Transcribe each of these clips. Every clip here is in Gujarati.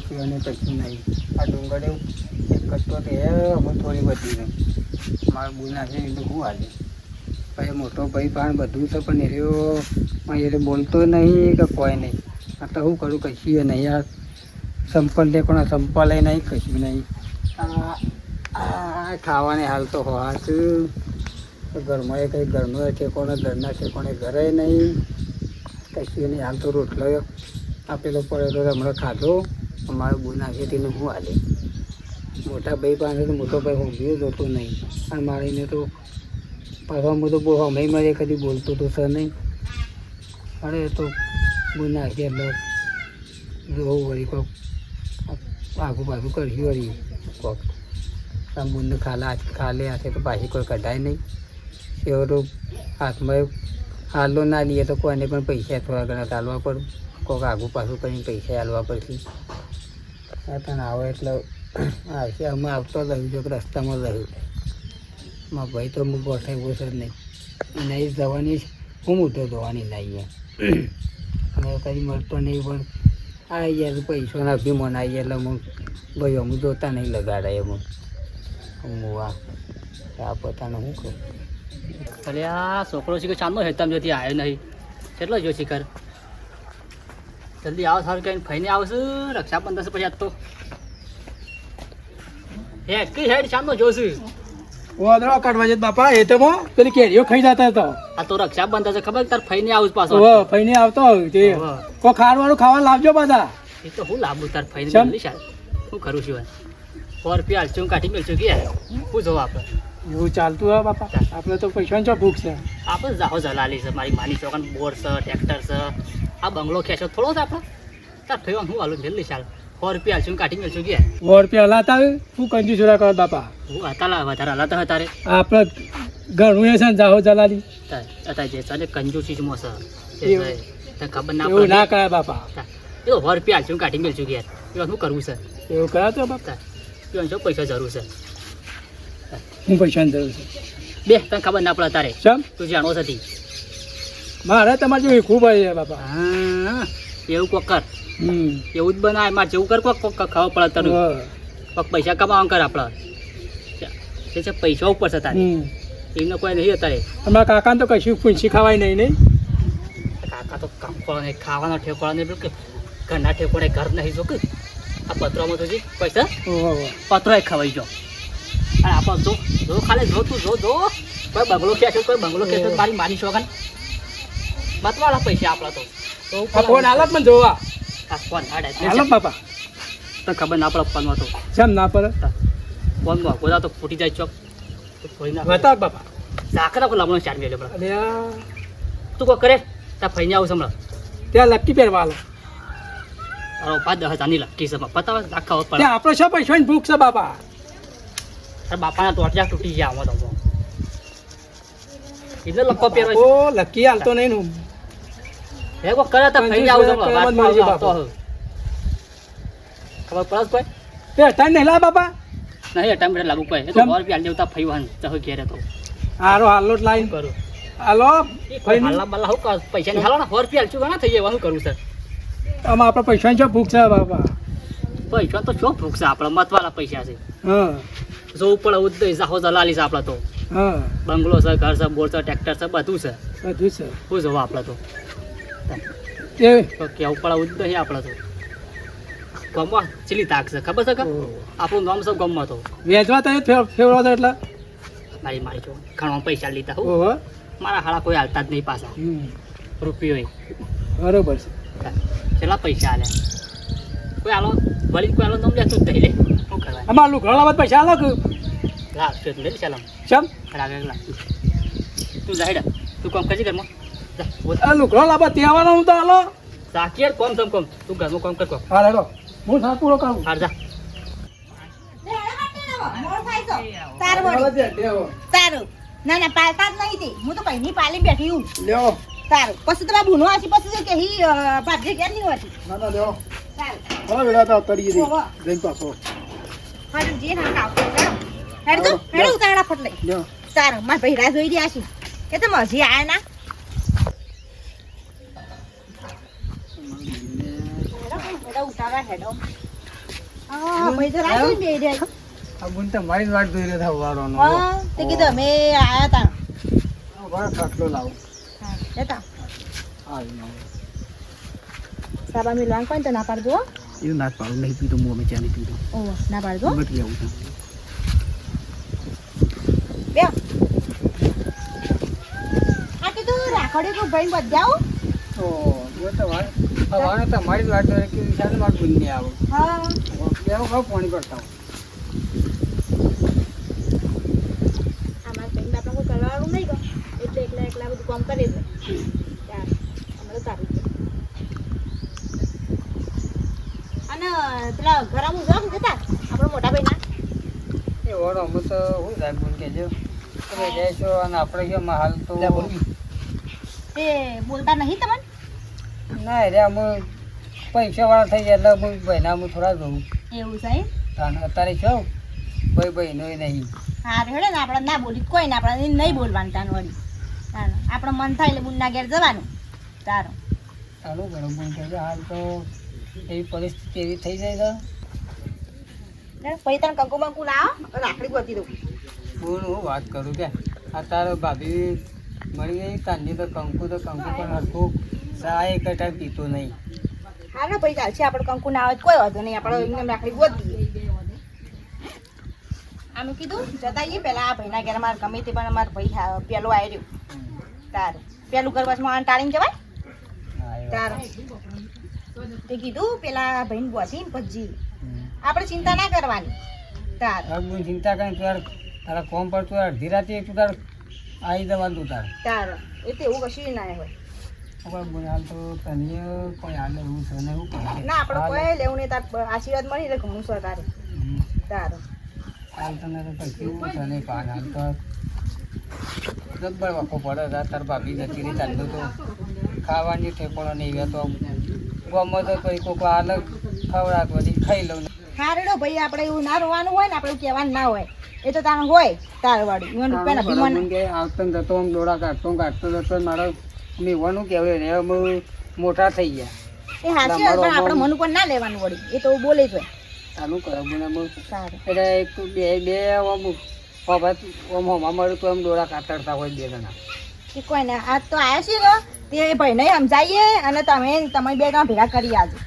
કશું અને કશું નહીં. આ ડુંગર એક કટતો તે અમે થોડી બધી ને મારા બોના છે એટલે શું આજે પછી મોટો ભાઈ પણ બધું છે પણ એ બોલતો નહીં કે કોઈ નહીં. આ તો શું કરું કશું નહીં. યાર સંપલ લે પણ સંપલ નહીં કશું નહીં. ખાવાને હાલ તો હોવા છું ઘરમાં એ કંઈ ઘરનો ઠેકોને ઘરના ઠેકોને ઘરે નહીં કશું નહીં. હાલ તો રોટલો આપેલો પડેલો હમણાં ખાધો. અમારો બોના છે તેને હું હાલે મોટા ભાઈ પાસે તો મોટો ભાઈ ઊંઘ્યો જોતો નહીં. અને મારીને તો પાછા હું તો બહુ અમે મારે કદી બોલતો તો સર નહીં. અરે તો બોના છે એટલે જોવું વળી કોક આગું પાછું કરશું વળી કોક બુંદ ખાલે હાથે તો પાછી કોઈ કઢાય નહીં. એવો તો હાથમાં હાલો ના લઈએ તો કોઈને પણ પૈસા થોડા ઘણા ચાલવા પડે. કોઈક આગું પાછું કરીને પૈસા હાલવા પડશે. તને આવે એટલે આવશે. અમે આવતો રહ્યું જો રસ્તામાં રહ્યું મારા ભાઈ તો હું ગોઠાવ્યો છે જ નહીં. નહીં જવાની હું મોટો જોવાની નહીં અને કદી મળતો નહીં. પણ આવી જાય પૈસાના અભિમાન આવી જાય એટલે હું ભાઈ અમુક જોતા નહીં લગાડાય એમ આ પોતાને શું કહું. અરે આ છોકરો શીખર ચાંદનો હેતમ જતી આવ્યો નહીં કેટલો જો શિખર જલ્દી આવો સારું કહીને ફઈને આવશે રક્ષાબંધન પછી આજ તો હેડ કઈ હેડ ચાંદનો જોશું વાદળો કાઢવા જત બાપા એ તો પેલી કેરીઓ ખાઈ જતા હતો. આ તો રક્ષાબંધન છે ખબર તાર ફઈને આવું પાછો ફઈને આવતો તે કોઈ ખારવાળું ખાવા લાવજો બધા. એ તો હું લાવું તાર ફઈને જલ્દી શાળ શું કરું છું 100 રૂપિયા હાલશું કાઢી મેળશું કે શું જોવા આપણે એવું ચાલતું હોય બાપા. આપણે તો પૈસાની ચો ભૂખ છે. આપણે જાહો જલાલી છે મારી માની ચોકન બોર છે ટ્રેક્ટર છે આ બંગલો ખેંચો થોડો છે આપણે તાર થયો હું હાલું જલ્દી ચાલ 100 રૂપિયા હાલશું કાઢી મેળશું કે 100 રૂપિયા હલાતા આવે શું કંજૂસ જોડા કરો બાપા. હું હતા વધારે હલાતા હતા તારે આપણે ઘણું એ છે ને જાહો જલાલી અત્યારે જે ચાલે કંજૂસી જ મોસે તને ખબર ના એવું ના કરાય બાપા. એ તો 100 રૂપિયા હાલશું કાઢી મેળશું કે એવા શું કરવું છે એવું કરાતો બાપા. પીવાનું છો પૈસા જરૂર છે હું પૈસાની જરૂર છે બે તને ખબર ના પડે તારે ચમ તું જાણો હતી મારે તમારે જેવું ખૂબ હોય બાપા. હા એવું કોક કર એવું જ બનાય મારે જેવું કર કોક ખાવા પડે તને કોક પૈસા કમાવા કર આપણે તે છે પૈસા ઉપર છે તારે એમને કોઈ નહીં અત્યારે તમારા કાકાને તો કશું પૂંછી ખવાય નહીં નહીં. કાકા તો કાપડ નહીં ખાવાનો ઠેકોળા નહીં કે ઘરના ઠેકોળે ઘર નહીં જો કે આ પત્રમાં તો જી પૈસા પત્રો ખવાઈ ગયો અને આપણે જો ખાલી જો તું જો કોઈ બંગલો ખેંચો કોઈ બંગલો ખેંચો મારી શોગન બતવાળા પૈસા આપણા તો ફોન હાલત મને જોવા આ ફોન હાલત બાપા. તો ખબર ના પડે ફોનમાં તો કેમ ના પડે ફોનમાં બધા તો ફૂટી જાય ચોક તો ફોડી ના બતાવ બાપા. ઝાકરા કોઈ લાવવાનો ચાર મેળ્યો આપણે અરે તું કોઈ કરે ત્યાં ફઈને આવું હમણાં ત્યાં લક્કી પહેરવા હાલો. 5,000 ની લકી છે પતાવા આખા પડે ત્યાં આપણે શું પૈસાની ભૂખ છે બાપા. તારા બાપાના ટોટિયા તૂટી ગયા આમાં તો એટલે લક્કો પહેરવા ઓ લકી હાલતો નહીં નું હે કો કરે તો ફઈને આવું હમણાં વાત મળજો આવતો બાપા. ખબર પડે કોઈ તે હટાઈ નહીં લા બાપા. નહીં ટાઈમ એટલે લાગુ કોઈ એ તો 100 રૂપિયા દેવતા ફઈવાન ચાહો ઘેરે તો હારો હાલો જ લાઈન કરું હાલો કોઈ હાલા બલ્લા હું પૈસા ની હાલો ને 100 રૂપિયા આલશું ઘણા થઈ જાય શું કરું સર આમાં આપણે પૈસાની શું ભૂખ છે બાપા. પૈસા તો શું ભૂખ છે આપણા મતવાળા પૈસા છે હા જોવું પડે ઉદય જાહો જલાલી છે આપણા તો હા બંગલો છે ઘર છે બોર છે ટ્રેક્ટર છે બધું છે બધું છે. શું જોવા આપણે તો એ કેવું પડે ઉદય આપણે તો ગમવા ચીલી તાક છે ખબર છે કે આપણું નામ છે ગમવા તો વેચવા તો ફેવરો હતો એટલે મારી જો ઘણા પૈસા લીધા હું ઓહો મારા હાળા કોઈ હાલતા જ નહીં પાછા રૂપિયો બરોબર છે. કેટલા પૈસા આલે કોઈ આલો વળી કોઈ આલો નમ લે તું દઈ લે શું કરવા અમાર લુગડો લાવવા પૈસા આલો કે લાગશે તું લે ચાલમ ચમ રાગે લાગશે તું જાહેડા તું કામ કરજે ઘરમાં આ લુગડો લાવવા તે આવવાનો હું તો હાલો સાકીર કોમ તમ કોમ તું ઘરમાં કામ કર કોમ હા લેડો હું સાત પૂરો કરું. હાર જા તારું ના ના પાલતા જ નહીં તે હું તો કઈ પાલી બેઠી હું લ્યો તારું પછી તમારે ભૂનો હશે પછી કે હી ભાગ્ય ક્યાં નહીં હોતી ના ના લ્યો તારું હા બેડા તો તરી ગઈ જઈને પાછો હારું જે ના કાવ હેડ તો હેડ ઉતારા ફટલે લ્યો તારું માર ભાઈ રાહ જોઈ રહ્યા છે કે તમે હજી આયા ના હેડો ઉતારા હેડો હા ભાઈ તો રાખો ને બે આ બુન તમારી જ વાટ જોઈ રહ્યો હતા વાળોનો. હા તે કીધું અમે આયા તા બરાબર ખાટલો લાવો. હા લેતા હા સાબા મિલવાન કોઈ તો ના પાડજો હો. એવું ના પાડું નહીં પીધું હું અમે ચા નહીં પીધું ઓ ના પાડજો બટી આવું છું બે આ કીધું રાખડે કો ભાઈ બજાવ તો જો તો વાળ વાળો તમારી જ વાટ જોઈ રહ્યો કે વિશાલ માર બુનને આવો. હા બેહો ખાવ પાણી કરતા હો. અમાર ભાઈ બાપા કોઈ કરવાનું નહીં ગો એટલે એકલા એકલા બધું કામ કરે છે ચાલ અમારે સારું છે અને પેલા ઘરમાં જોવા જતા આપણો મોટા ભાઈ ના એ ઓળો અમે તો હું સાહેબ બોલ કહેજો તમે જઈશો અને આપણે કેમ હાલ તો તે બોલતા નહીં તમને ના રે અમે પૈસાવાળા થઈ ગયા એટલે અમે ભાઈના અમે થોડા જોઉં એવું સાહેબ અત્યારે છો ભાઈનો નહીં. હા રેડે ને આપણે ના બોલી કોઈ ને આપણે નહીં બોલવાનું તાન વળી તાન આપણે મન થાય એટલે બુનના ઘેર જવાનું તારો ચાલુ કરો બોલ કહેજો હાલ તો એવી પરિસ્થિતિ એવી થઈ જાય છે પછી તને કંકુ બંકુ લાવો રાખડી ગોતી દઉં બોલ હું વાત કરું કે આ તારો ભાભી મળી ગઈ તારની તો કંકુ પણ હરખું ચા એક ટાઈમ પીતો નહીં. હા ને પછી ચાલશે આપણે કંકુ ના આવે તો કોઈ વાંધો નહીં આપણે એમને રાખડી ગોતી દઈએ આનું કીધું જતા આવીએ પેલા આ ભાઈના ઘેર મારે ગમે તે પણ અમારો ભાઈ પેલો આવી રહ્યો તારું પેલું ઘર બસમાં ટાળીને જવાય તારું તે કીધું પેલા ભાઈને બોસીને પછી આપણે ચિંતા ના કરવાની તાર ચિંતા કરીને તું તારા કોમ પર તું અડધી રાતે તું તાર આવી જવાનું તું તાર એ તો એવું કશું ના હોય હાલ તો તને કોઈ હાલ એવું છે ને એવું કરે ના આપણે કોઈ લેવું નહીં તાર આશીર્વાદ મળી રહે ઘણું છે તારે તાર હાલ તને તો કઈ કેવું છે નહીં પાન હાલ તો જબ્બર વખો પડે તાર ભાભી જતી રહી ચાલતો તો ખાવાની ઠેકોણો નહીં ગયો તો ગમો તો કોઈ કોઈક અલગ ખવડાવ બધી ખાઈ લઉં. હા રેડો ભાઈ આપણે એવું ના રોવાનું હોય ને આપણે એવું કહેવાનું ના હોય એ તો તારે હોય તાર વાળું ઈવન રૂપિયા અભિમાન આવતો ને જતો આમ દોડા કાઢતો જતો મારો મેવાનું કહેવાય ને અમે મોટા થઈ ગયા એ હાચી વાત પણ આપણે મન ઉપર ના લેવાનું વળી એ તો બોલે જ હોય ચાલુ કરો મને સારું એટલે એક બે આમ હોમાં મળ્યું તો એમ દોડા કાતરતા હોય બે જણા કે કોઈ ને આજ તો આવ્યા છીએ ને તે ભાઈને સમજાવીએ અને તમે બે જણા ભેગા કરી આવજો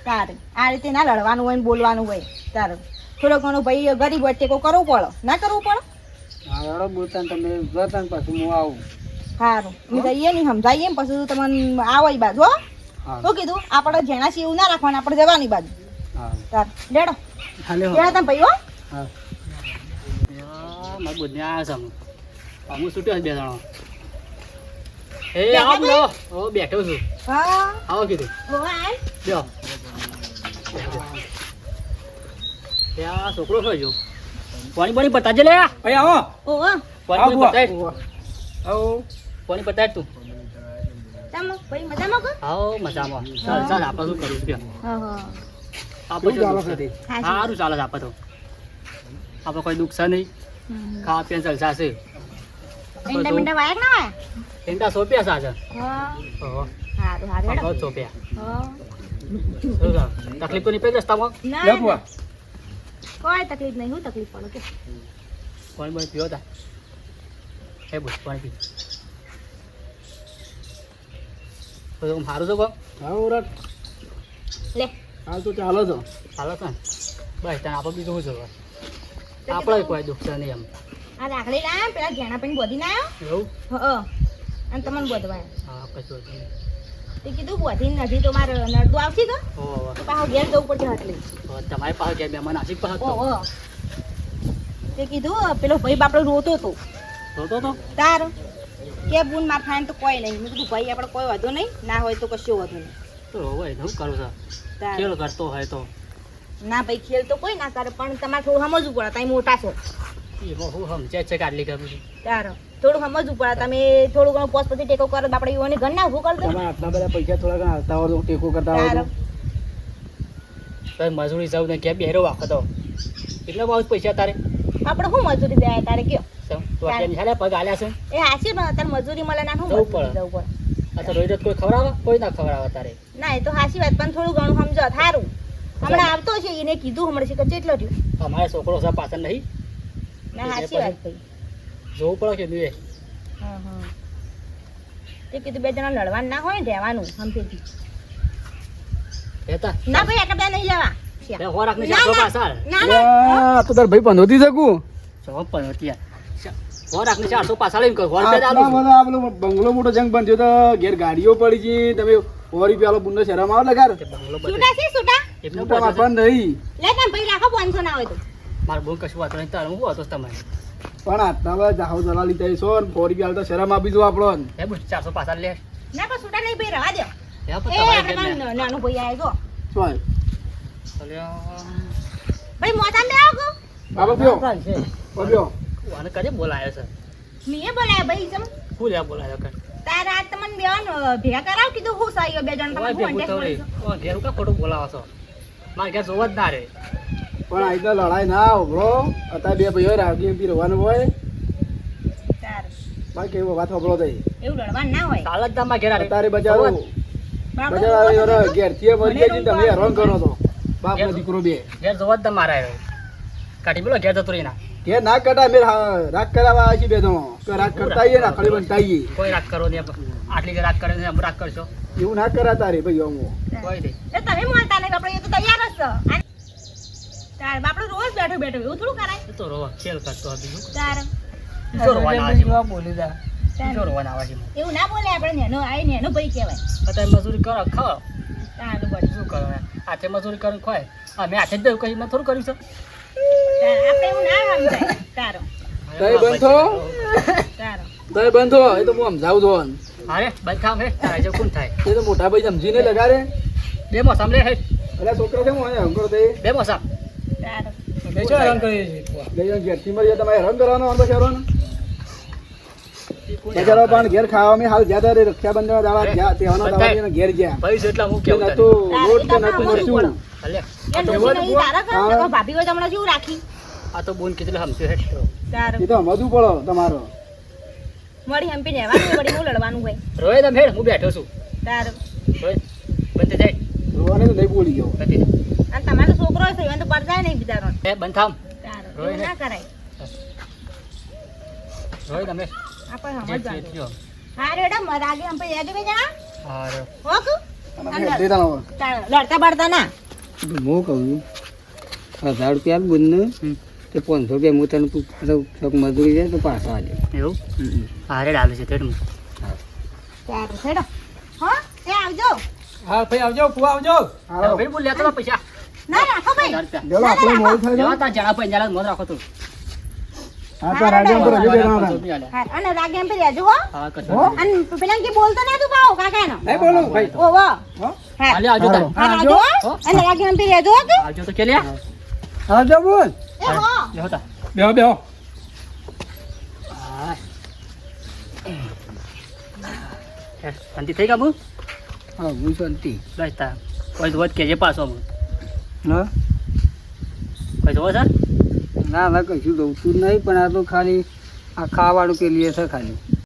તારે આ રીતે ના લડવાનું હોય ને બોલવાનું હોય તારે થોડો ઘણો ભાઈ ગરીબ હોય ટેકો કરવું પડે ના કરવું પડે હા એડો બોલતા ને તમે જતા ને પછી હું આવું. સારું અમે જઈએ ને સમજાવીએ ને પછી તમને આવો એ બાજુ હો હા શું કીધું આપણે જેના છે એવું ના રાખવાનું આપણે જવાની બાજુ હા તાર લેડો હાલે લેડો તમે ભાઈ હો હા મારા બુદ્ધિ આવ્યા છે હું છૂટ્યો બે જણો એ બેઠા આવો બોલો ઓ બેઠો છું હા આવો કીધું હો લ્યો ત્યાં છોકરો થયો જો પાણી પતાજે લે અહીં આવો ઓહો પાણી પતાય આવો પાણી પતાય તું તમે ભાઈ મજામાં કો આવો મજામાં ચાલ ચાલ આપણે શું કરીશું કે હા હા આપણે કેવું ચાલે શું છે? સારું ચાલે છે આપણે તો આપણે કોઈ દુઃખ છે નહીં ખાવા પીવાનું જલસા છે ઈંડા મીંડા વાયા કે ના વાયા એંડા સોંપ્યા સાચા હા ઓહો સારું સારું હેડો બહુ સોંપ્યા હા શું છે? તકલીફ તો નહીં પડી રસ્તામાં ના લખવા કોઈ તકલીફ નહીં હું તકલીફ પડે કે પાણી પીવો તા હે બોલ પાણી પી તો સારું છે કોમ હા ઓરત લે હાલ તો ચાલો છો ચાલો છે ને બસ ત્યાં આપણે બીજું શું છે આપણે કોઈ દુઃખ છે નહીં એમ આ રાખડી લાયા પેલા ઘેણા પૈન બોધી ના આવ્યો એવું અને તમને બોધવાય હા કશું હતું નહીં તે કીધું બોધી નથી તો મારે નડતું આવશે તો ઓહો પાછો ઘેર જવું પડશે હટલી તમારી પાસે ગયા મહેમાન આશિક પાસે હતો ઓહો તે કીધું પેલો ભાઈ બાપડો રોતો હતો જોતો તો તાર કે બુન માર ખાઈને તો કોઈ નહીં મેં કીધું ભાઈ આપણે કોઈ વાંધો નહીં ના હોય તો કશું વાંધો નહીં તો હોય શું કરું છે તાર ખેલ કરતો હોય તો ના ભાઈ ખેલ તો કોઈ ના કરે પણ તમારે થોડું સમજવું પડે તમે મોટા છો એમાં હું સમજે છે કે આટલી કરું છું તાર થોડું સમજવું પડે તમે થોડું ઘણું પોસ્ટ પછી ટેકો કરો તો આપણે એઓને ઘર ના ઉભું કરી દો તમારે આટલા બધા પૈસા થોડા ઘણા આવતા હોય તો ટેકો કરતા હોય તાર તો તો મજૂરી જાઉં ને ક્યાં બેરો વાખતો એટલા બહુ પૈસા તારે આપણે શું મજૂરી દે તારે કયો તો અત્યારે હાલે પગ આલ્યા છે એ હાચી પણ અત્યારે મજૂરી મળે ના શું જવું મજૂરી પડે. જવું પડે આ તો રોજ કોઈ ખવડાવે કોઈ ના ખવડાવે તારે ના એ તો હાચી વાત પણ થોડું ઘણું સમજો થારું હમણાં આવતો છે એને કીધું હમણાં છે કે કેટલો થયો અમારે છોકરો છે પાછળ નહીં ના સાચી વાત ભાઈ જોવું પડે કે નહીં હા હા તે કીધું બે જણા લડવાનું ના હોય ને રહેવાનું હમથી રહેતા ના ભાઈ આટલા બધા નહીં લેવા બે હોરાક ને ચારસો પાછળ ના ના તો તાર ભાઈ પંધોતી શકું જો પણ હોરાક ને 400 પાછળ એમ કહો હોર બે આટલા ચાલુ બધા આ પેલો બંગલો મોટો જંગ બન્યો તો ઘેર ગાડીઓ પડી ગઈ તમે 100 રૂપિયા બુંદો શરમ આવે લગાર બંગલો બધે છૂટા છે છૂટા એમનો મોટા પણ નહીં લે તમે ભાઈ રાખો 500 ના હોય તો માર બોલ કશું વાત નહીં તારું હું હતો તમારે પણ આટલા બધા જાહો દલાલી થઈ છો ને 100 રૂપિયા તો શરમ આપી દો આપણો હે બુશ 400 પાછળ લે ના પણ છૂટા નહીં ભાઈ રવા દો હે પણ એ તમારે ઘેર ને નાનું ભાઈ આય જો શું ભાઈ મોટા બે આવો બાબા પીઓ પીઓ આને કદે બોલાયો છે મીએ બોલાય ભાઈ જમ હું લે બોલાયો કર તારા તમને બેન ભેગા કરાવ કીધું હું સાઈઓ બે જણ ઓય તમને ભેગું કોન્ટેક્ટ તો મળ્યો ઓ ઘેર કા ખોટું બોલાવો છો માર ઘેર જોવા જ ના રે પણ આ તો લડાઈ ના ઉભરો અત્યારે બે ભાઈઓ રાગી એમપી રહેવાનું હોય તાર બાકી કેવો વાત સાંભળો થઈ એવું લડવાનું ના હોય ચાલ જ તમાર ઘેર આરે અત્યારે બજારો બજારો ઘેર થી મરી ગયા છે તમે હેરાન કરો તો બાપ ને દીકરો બે ઘેર જોવા જ તમારે આવ્યો કાઢી બોલો ઘેર જતો રહીના ઘેર ના કટા મેં રાગ કરાવવા આવી બે તો રાગ કરતા આવીએ ને આખડી બનતાઈએ કોઈ રાગ કરો નહીં આટલી જે રાગ કરે છે એમ રાગ કરશો એવું ના કરા તારે ભાઈ અમો કોઈ નહીં એ તમે મળતા નહીં આપણે એ તો તૈયાર જ છો તાર બાપડો રોજ બેઠો બેઠો એવું થોડું કરાય એ તો રોવા ખેલ કરતો હતો બીજું તાર બીજો રોવાના આવે છે બોલી દા બીજો રોવાના આવે છે એવું ના બોલે આપણે નેનો આય નેનો ભાઈ કહેવાય અત્યારે મજૂરી કરો ખાઓ તાર બડી શું કરો હાથે મજૂરી કરીને ખવાય અમે હાથે જ દેવું કઈ મેં થોડું કર્યું છે તાર આપણે એવું ના સમજાય તારો તઈ બંધો તારો તઈ બંધો એ તો હું સમજાવું છો અરે બંધ કામ હે તારા જેવું કોણ થાય એ તો મોટા ભાઈ સમજીને લગાડે બે મોસમ લે હે એટલે છોકરા છે હું હંગરો તે બે મોસમ તારો બેચો હેરાન કરીએ છીએ લઈ ઘેર થી મરી તમારે હેરાન કરવાનો આમ તો શહેરોને બજારો પણ ઘેર ખાવામાં હાલ જ્યાં ત્યારે રક્ષાબંધન દાડા જ્યાં તહેવારના દાડા ઘેર ગયા ભાઈ છે એટલે હું કે કેવું નતું લોટ કે નતું મરચું હાલે એ ડોસી નહીં તારા કર તો ભાભી હોય તમને જેવું રાખી આ તો બોન કીધું સમજ્યો હે તારો એ તો સમજવું પડો તમારો મળી હંપી રહેવાનું વળી હું લડવાનું હોય રોય તમે હેડ હું બેઠો છું તારો રોય બંધ જાય રોવાને તો નહીં બોલી ગયો બંધ અને તમારો છોકરો છે એને તો પડદાય નહીં બિચારો એ બંધ થામ તારો રોય એવું ને. ના કરાય રોય તમે આપણે જે સમજવાનું થયો હા રેડો મરાગે હંપી રહેજો બે જણા હારો હોક દેતા નો લડતા બળતા ના હું કહું 1000 રૂપિયા બુંદ તે 500 રૂપિયા હું તને મજૂરી જાય તો પાછા આજે એવું હારે ડાલે છે તેડ તારો છેડો હો એ આવજો હા ભાઈ આવજો કુવા આવજો ભાઈ બોલ લેતો પૈસા ના રાખો ભાઈ ચલો આપણે મોડું થાય લેવા તા જણા પંજાલા મોજ રાખો તું હા તો રાજ્ય પર હજુ બેઠા હા અને રાગે હંપી રહેજો હો હા કશો હો અને પેલા કે બોલતો ના તું પાવ કાકાનો નહીં બોલો ભાઈ ઓ વાહ હો હા હાલે આવજો તા હા આવજો હો. અને રાગે હંપી રહેજો હો તું આવજો તો કે લ્યા આવજો બોલ એ હો લેવો તા બેહો બેહો શાંતિ થઈ ગયા બુ હા હું શાંતિ બસ તા કોઈ ધોત કેજે પાછો હું હા કોઈ ધોવો છે ના ના કશું દઉં છું નહીં પણ આ તો ખાલી આ ખાવાનું કે લીએ છે ખાલી